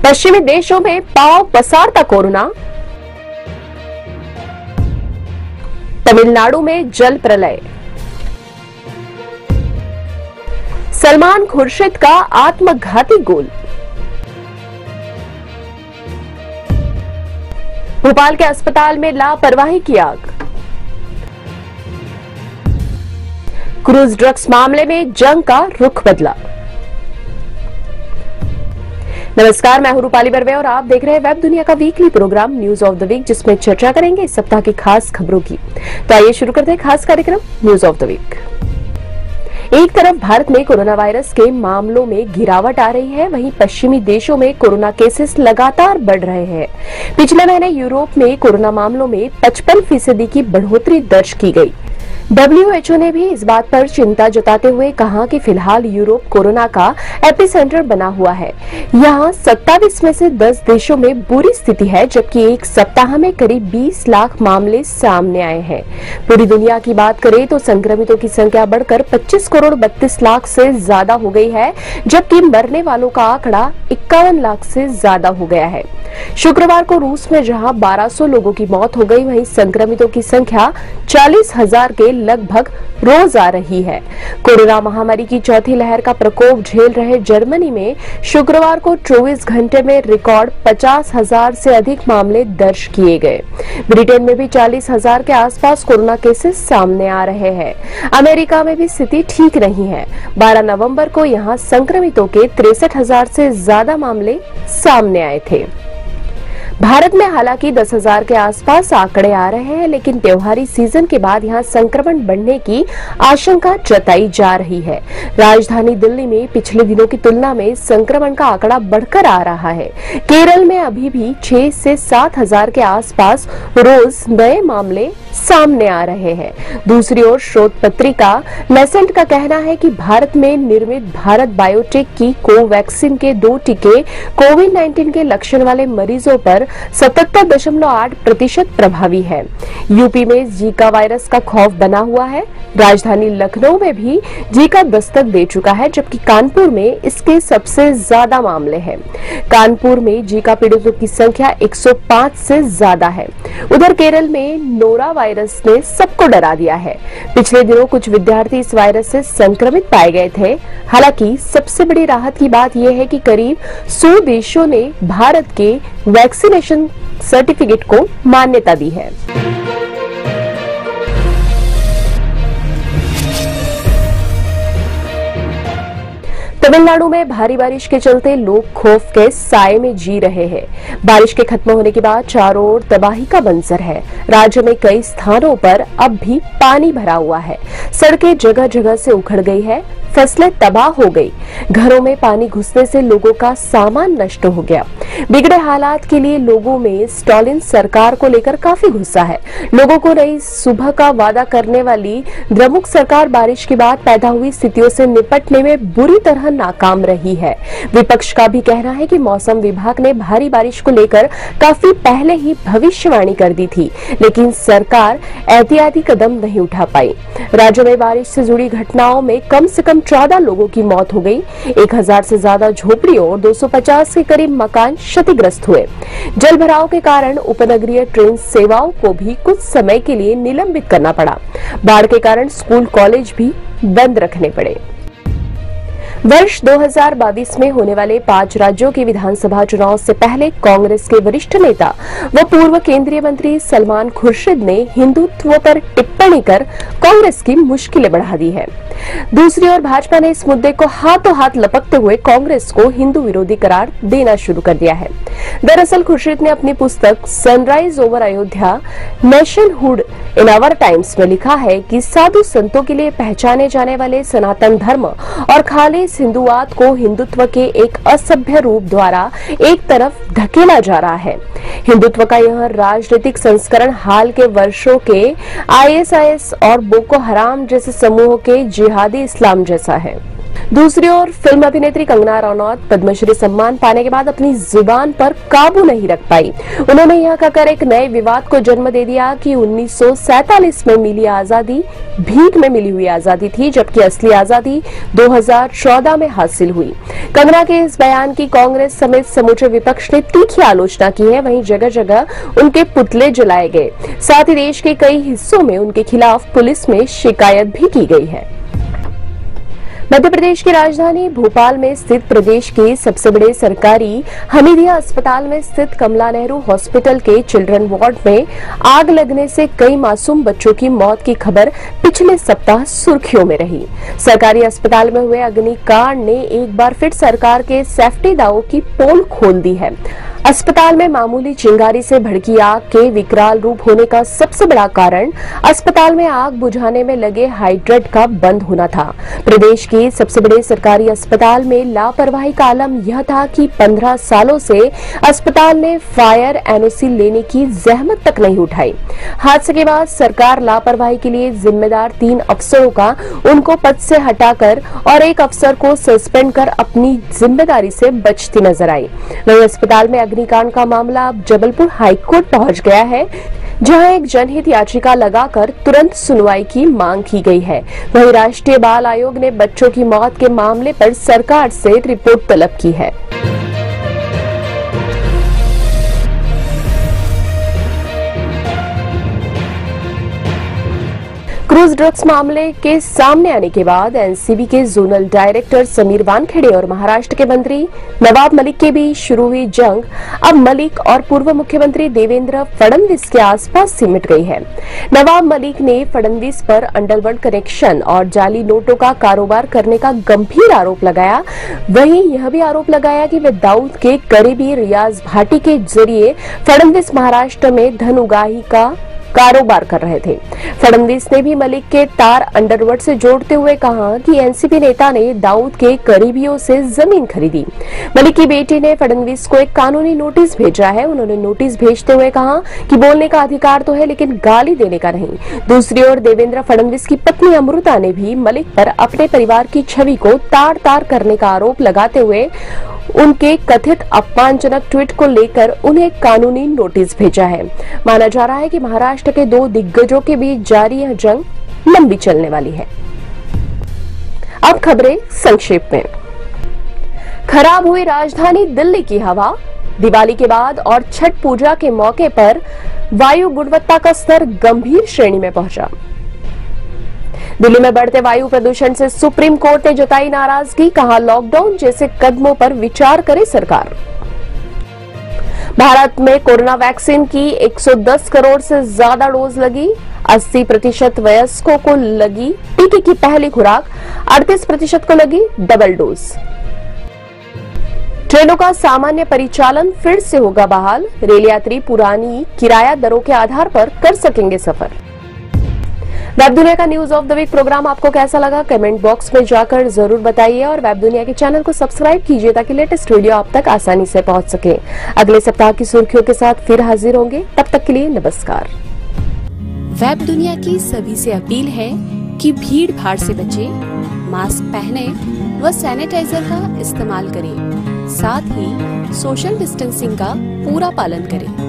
पश्चिमी देशों में पांव पसारता कोरोना। तमिलनाडु में जल प्रलय। सलमान खुर्शीद का आत्मघाती गोल। भोपाल के अस्पताल में लापरवाही की आग। क्रूज ड्रग्स मामले में जंग का रुख बदला। नमस्कार, मैं हूं रूपाली बर्वे और आप देख रहे हैं वेब दुनिया का weekly program news of the week, जिसमें चर्चा करेंगे इस सप्ताह की खास खबरों की। तो आइए शुरू करते हैं खास कार्यक्रम न्यूज ऑफ द वीक। एक तरफ भारत में कोरोना वायरस के मामलों में गिरावट आ रही है, वहीं पश्चिमी देशों में कोरोना केसेस लगातार बढ़ रहे हैं। पिछले महीने यूरोप में कोरोना मामलों में 55% की बढ़ोतरी दर्ज की गई। WHO ने भी इस बात पर चिंता जताते हुए कहा कि फिलहाल यूरोप कोरोना का एपिसेंटर बना हुआ है। यहाँ 27 में से 10 देशों में बुरी स्थिति है, जबकि एक सप्ताह में करीब 20 लाख मामले सामने आए हैं। पूरी दुनिया की बात करें तो संक्रमितों की संख्या बढ़कर 25 करोड़ 32 लाख से ज्यादा हो गई है, जबकि मरने वालों का आंकड़ा 51 लाख से ज्यादा हो गया है। शुक्रवार को रूस में जहां 1200 लोगों की मौत हो गई, वहीं संक्रमितों की संख्या 40,000 के लगभग रोज आ रही है। कोरोना महामारी की चौथी लहर का प्रकोप झेल रहे जर्मनी में शुक्रवार को 24 घंटे में रिकॉर्ड 50,000 से अधिक मामले दर्ज किए गए। ब्रिटेन में भी 40,000 के आसपास कोरोना केसेस सामने आ रहे हैं। अमेरिका में भी स्थिति ठीक नहीं है। 12 नवंबर को यहां संक्रमितों के 63,000 से ज्यादा मामले सामने आए थे। भारत में हालांकि 10,000 के आसपास आंकड़े आ रहे हैं, लेकिन त्योहारी सीजन के बाद यहां संक्रमण बढ़ने की आशंका जताई जा रही है। राजधानी दिल्ली में पिछले दिनों की तुलना में संक्रमण का आंकड़ा बढ़कर आ रहा है। केरल में अभी भी 6 से 7,000 के आसपास रोज नए मामले सामने आ रहे हैं। दूसरी ओर शोध पत्रिका नेसेंट का कहना है कि भारत में निर्मित भारत बायोटेक की कोवैक्सीन के 2 टीके कोविड-19 के लक्षण वाले मरीजों पर 77.8% प्रभावी है। यूपी में जीका वायरस का खौफ बना हुआ है। राजधानी लखनऊ में भी जीका दस्तक दे चुका है, जबकि कानपुर में इसके सबसे ज्यादा मामले हैं। कानपुर में जीका पीड़ितों की संख्या 105 से ज्यादा है। उधर केरल में नोरा वायरस ने सबको डरा दिया है। पिछले दिनों कुछ विद्यार्थी इस वायरस से संक्रमित पाए गए थे। हालांकि सबसे बड़ी राहत की बात यह है कि करीब 100 देशों ने भारत के वैक्सीनेशन सर्टिफिकेट को मान्यता दी है। तमिलनाडु में भारी बारिश के चलते लोग खौफ के साए में जी रहे हैं। बारिश के खत्म होने के बाद चारों ओर तबाही का मंजर है। राज्य में कई स्थानों पर अब भी पानी भरा हुआ है। सड़कें जगह जगह से उखड़ गई है। फसलें तबाह हो गई। घरों में पानी घुसने से लोगों का सामान नष्ट हो गया। बिगड़े हालात के लिए लोगों में स्टालिन सरकार को लेकर काफी गुस्सा है। लोगों को नई सुबह का वादा करने वाली द्रमुक सरकार बारिश के बाद पैदा हुई स्थितियों से निपटने में बुरी तरह नाकाम रही है। विपक्ष का भी कहना है कि मौसम विभाग ने भारी बारिश को लेकर काफी पहले ही भविष्यवाणी कर दी थी, लेकिन सरकार एहतियाती कदम नहीं उठा पाई। राज्य में बारिश से जुड़ी घटनाओं में कम से कम 14 लोगों की मौत हो गई। 1000 से ज्यादा झोपड़ियों और 250 के करीब मकान क्षतिग्रस्त हुए। जल भराव के कारण उपनगरीय ट्रेन सेवाओं को भी कुछ समय के लिए निलंबित करना पड़ा। बाढ़ के कारण स्कूल कॉलेज भी बंद रखने पड़े। वर्ष 2022 में होने वाले 5 राज्यों के विधानसभा चुनाव से पहले कांग्रेस के वरिष्ठ नेता व पूर्व केंद्रीय मंत्री सलमान खुर्शीद ने हिंदुत्व पर टिप्पणी कर कांग्रेस की मुश्किलें बढ़ा दी है। दूसरी ओर भाजपा ने इस मुद्दे को हाथों हाथ लपकते हुए कांग्रेस को हिंदू विरोधी करार देना शुरू कर दिया है। दरअसल खुर्शीद ने अपनी पुस्तक sunrise over Ayodhya nationhood in our times में लिखा है कि साधु संतों के लिए पहचाने जाने वाले सनातन धर्म और खालिस हिंदुवाद को हिंदुत्व के एक असभ्य रूप द्वारा एक तरफ धकेला जा रहा है। हिंदुत्व का यह राजनीतिक संस्करण हाल के वर्षों के ISIS और बोको हराम जैसे समूहों के जिहादी इस्लाम जैसा है। दूसरी ओर फिल्म अभिनेत्री कंगना रनौत पद्मश्री सम्मान पाने के बाद अपनी जुबान पर काबू नहीं रख पाई। उन्होंने यह कहकर एक नए विवाद को जन्म दे दिया कि 1947 में मिली आजादी भीख में मिली हुई आजादी थी, जबकि असली आजादी 2014 में हासिल हुई। कंगना के इस बयान की कांग्रेस समेत समूचे विपक्ष ने तीखी आलोचना की है। वहीं जगह जगह उनके पुतले जलाए गए। साथ ही देश के कई हिस्सों में उनके खिलाफ पुलिस में शिकायत भी की गई है। मध्य प्रदेश की राजधानी भोपाल में स्थित प्रदेश के सबसे बड़े सरकारी हमीदिया अस्पताल में स्थित कमला नेहरू हॉस्पिटल के चिल्ड्रन वार्ड में आग लगने से कई मासूम बच्चों की मौत की खबर पिछले सप्ताह सुर्खियों में रही। सरकारी अस्पताल में हुए अग्निकांड ने एक बार फिर सरकार के सेफ्टी दावों की पोल खोल दी है। अस्पताल में मामूली चिंगारी से भड़की आग के विकराल रूप होने का सबसे बड़ा कारण अस्पताल में आग बुझाने में लगे हाइड्रेंट का बंद होना था। प्रदेश के सबसे बड़े सरकारी अस्पताल में लापरवाही का आलम यह था कि 15 सालों से अस्पताल ने फायर एनओसी लेने की जहमत तक नहीं उठाई। हादसे के बाद सरकार लापरवाही के लिए जिम्मेदार 3 अफसरों का उनको पद से हटाकर और एक अफसर को सस्पेंड कर अपनी जिम्मेदारी से बचती नजर आई। वहीं अस्पताल में अग्निकांड का मामला अब जबलपुर हाईकोर्ट पहुंच गया है, जहां एक जनहित याचिका लगाकर तुरंत सुनवाई की मांग की गई है। वहीं राष्ट्रीय बाल आयोग ने बच्चों की मौत के मामले पर सरकार से रिपोर्ट तलब की है। क्रूज ड्रग्स मामले के सामने आने के बाद एनसीबी के जोनल डायरेक्टर समीर वानखेड़े और महाराष्ट्र के मंत्री नवाब मलिक के बीच शुरू हुई जंग अब मलिक और पूर्व मुख्यमंत्री देवेंद्र फडणवीस के आसपास सिमट गई है। नवाब मलिक ने फडणवीस पर अंडरवर्ल्ड कनेक्शन और जाली नोटों का कारोबार करने का गंभीर आरोप लगाया। वहीं यह भी आरोप लगाया कि वे दाऊद के करीबी रियाज भाटी के जरिए फडणवीस महाराष्ट्र में धन उगाही का कारोबार कर रहे थे। फडणवीस ने भी मलिक के तार अंडरवर्ल्ड से जोड़ते हुए कहा कि एनसीपी नेता ने दाऊद के करीबियों से जमीन खरीदी। मलिक की बेटी ने फडणवीस को एक कानूनी नोटिस भेजा है। उन्होंने नोटिस भेजते हुए कहा कि बोलने का अधिकार तो है, लेकिन गाली देने का नहीं। दूसरी ओर देवेंद्र फडणवीस की पत्नी अमृता ने भी मलिक पर अपने परिवार की छवि को तार तार करने का आरोप लगाते हुए उनके कथित अपमानजनक ट्वीट को लेकर उन्हें कानूनी नोटिस भेजा है। माना जा रहा है कि महाराष्ट्र के 2 दिग्गजों के बीच जारी यह जंग लंबी चलने वाली है। अब खबरें संक्षेप में। खराब हुई राजधानी दिल्ली की हवा। दिवाली के बाद और छठ पूजा के मौके पर वायु गुणवत्ता का स्तर गंभीर श्रेणी में पहुंचा। दिल्ली में बढ़ते वायु प्रदूषण से सुप्रीम कोर्ट ने जताई नाराजगी। कहा, लॉकडाउन जैसे कदमों पर विचार करे सरकार। भारत में कोरोना वैक्सीन की 110 करोड़ से ज्यादा डोज लगी। 80% वयस्कों को लगी टीके की पहली खुराक, 38% को लगी डबल डोज। ट्रेनों का सामान्य परिचालन फिर से होगा बहाल। रेल यात्री पुरानी किराया दरों के आधार पर कर सकेंगे सफर। वेब दुनिया का news of the week program आपको कैसा लगा कमेंट बॉक्स में जाकर जरूर बताइए और वेब दुनिया के चैनल को सब्सक्राइब कीजिए ताकि लेटेस्ट वीडियो आप तक आसानी से पहुंच सके। अगले सप्ताह की सुर्खियों के साथ फिर हाजिर होंगे, तब तक के लिए नमस्कार। वेब दुनिया की सभी से अपील है कि भीड़ भाड़ से बचें, मास्क पहने व सैनिटाइजर का इस्तेमाल करें, साथ ही सोशल डिस्टेंसिंग का पूरा पालन करें।